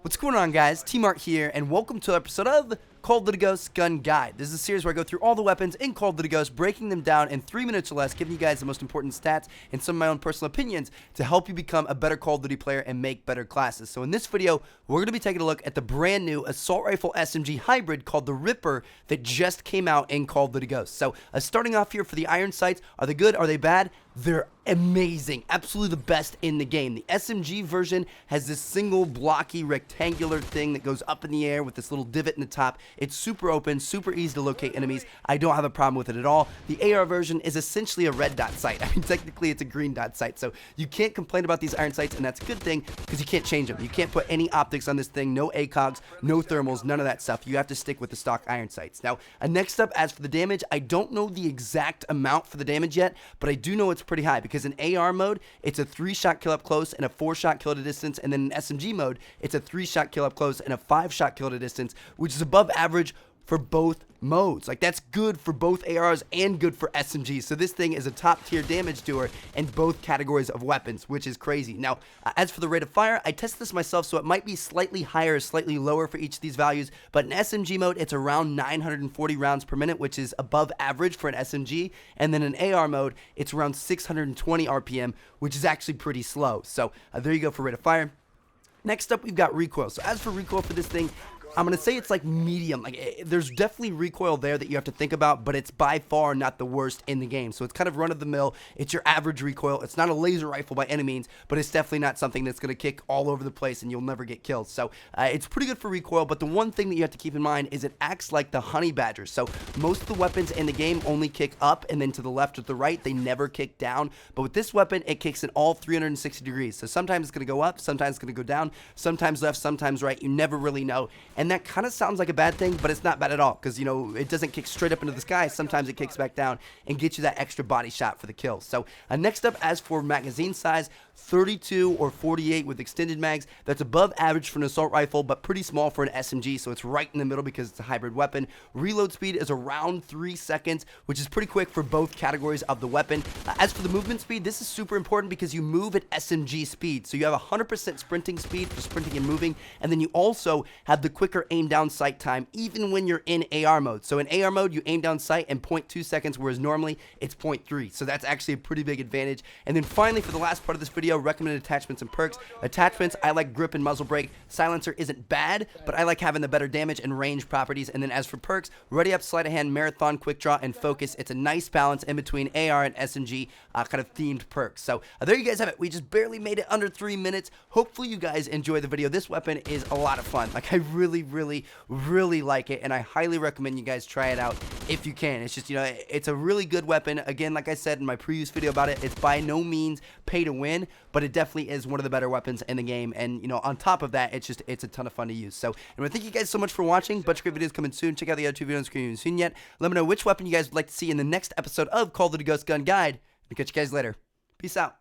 What's going on, guys? T-Mart here, and welcome to an episode of Call of Duty Ghosts Gun Guide. This is a series where I go through all the weapons in Call of Duty Ghosts, breaking them down in 3 minutes or less, giving you guys the most important stats and some of my own personal opinions to help you become a better Call of Duty player and make better classes. So in this video, we're going to be taking a look at the brand new assault rifle SMG hybrid called the Ripper that just came out in Call of Duty Ghosts. So starting off here for the iron sights, are they good? Are they bad? They're amazing, absolutely the best in the game. The SMG version has this single blocky rectangular thing that goes up in the air with this little divot in the top. It's super open, super easy to locate enemies. I don't have a problem with it at all. The AR version is essentially a red dot sight. I mean, technically it's a green dot sight, so you can't complain about these iron sights, and that's a good thing because you can't change them. You can't put any optics on this thing, no ACOGs, no thermals, none of that stuff. You have to stick with the stock iron sights. Now, next up, as for the damage, I don't know the exact amount for the damage yet, but I do know it's pretty high because in AR mode, it's a 3-shot kill up close and a 4-shot kill at a distance, and then in SMG mode, it's a 3-shot kill up close and a 5-shot kill at a distance, which is above average for both modes. Like, that's good for both ARs and good for SMGs. So this thing is a top tier damage doer in both categories of weapons, which is crazy. Now, as for the rate of fire, I tested this myself, so it might be slightly higher or slightly lower for each of these values, but in SMG mode, it's around 940 rounds per minute, which is above average for an SMG, and then in AR mode, it's around 620 RPM, which is actually pretty slow. So there you go for rate of fire. Next up, we've got recoil. So as for recoil for this thing, I'm going to say it's like medium. Like, there's definitely recoil there that you have to think about, but it's by far not the worst in the game. So it's kind of run-of-the-mill. It's your average recoil. It's not a laser rifle by any means, but it's definitely not something that's going to kick all over the place and you'll never get killed. So it's pretty good for recoil, but the one thing that you have to keep in mind is it acts like the honey badger. So most of the weapons in the game only kick up and then to the left or the right. They never kick down. But with this weapon, it kicks in all 360 degrees. So sometimes it's going to go up, sometimes it's going to go down, sometimes left, sometimes right. You never really know. And that kind of sounds like a bad thing, but it's not bad at all because, you know, it doesn't kick straight up into the sky. Sometimes it kicks back down and gets you that extra body shot for the kill. So next up, as for magazine size, 32 or 48 with extended mags. That's above average for an assault rifle, but pretty small for an SMG, so it's right in the middle because it's a hybrid weapon. Reload speed is around 3 seconds, which is pretty quick for both categories of the weapon. As for the movement speed, this is super important because you move at SMG speed. So you have 100% sprinting speed for sprinting and moving, and then you also have the quicker aim down sight time even when you're in AR mode. So in AR mode, you aim down sight in 0.2 seconds, whereas normally it's 0.3. So that's actually a pretty big advantage. And then finally, for the last part of this video, recommended attachments and perks. Attachments, I like grip and muzzle brake. Silencer isn't bad, but I like having the better damage and range properties. And then as for perks, ready up, sleight of hand, marathon, quick draw, and focus. It's a nice balance in between AR and SMG kind of themed perks. So there you guys have it. We just barely made it under 3 minutes. Hopefully you guys enjoy the video. This weapon is a lot of fun. Like, I really like it, and I highly recommend you guys try it out if you can. It's just, you know, it's a really good weapon. Again, like I said in my previous video about it, it's by no means pay to win, but it definitely is one of the better weapons in the game. And, you know, on top of that, it's a ton of fun to use. So anyway, thank you guys so much for watching. Bunch of great videos coming soon. Check out the other 2 videos you haven't seen yet. Let me know which weapon you guys would like to see in the next episode of Call of Duty Ghosts Gun Guide. And catch you guys later. Peace out.